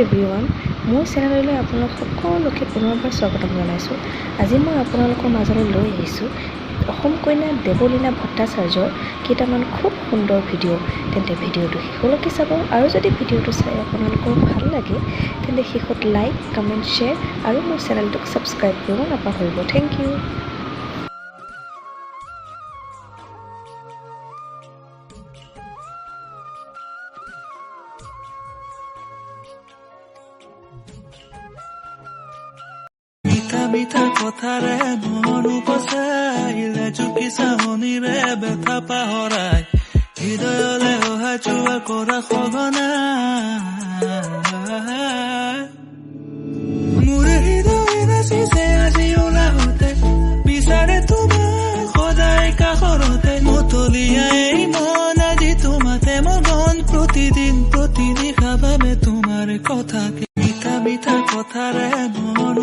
Everyone, মোৰ চেনেললৈ আপোনালোক সকলোকে পুনৰবাৰ স্বাগতম জনাইছোঁ। আজি মই আপোনালোকৰ মাজলৈ লৈ আহিছোঁ অসম কন্যা দেৱলীনা ভট্টাচাৰ্যৰ কেইটামান খুব সুন্দৰ ভিডিঅ'। তেন্তে ভিডিঅ'টো শেষলৈকে চাব, আৰু যদি ভিডিঅ'টো চাই আপোনালোকৰ ভাল লাগে তেন্তে শেষত লাইক, কমেণ্ট, শ্বেয়াৰ আৰু মোৰ চেনেলটোক ছাবস্ক্ৰাইব কৰিব নাপাহৰিব। Thank you. মিঠা কথাৰে মন উপচাইলে জুকি চাহনিৰে ব্যথা পাহৰাই হৃদয়লে অহা যোৱা কৰা সঘনা মোৰ হৃদয় নাচিছে আজি ওলাওতে বিচাৰে তোমাক সদায় কাষৰতে মতলীয়াই মন আজি তোমাতে মগন প্ৰতিদিন প্ৰতিদিশা বাবে তোমাৰ কথাকে মিঠা কথাৰে মন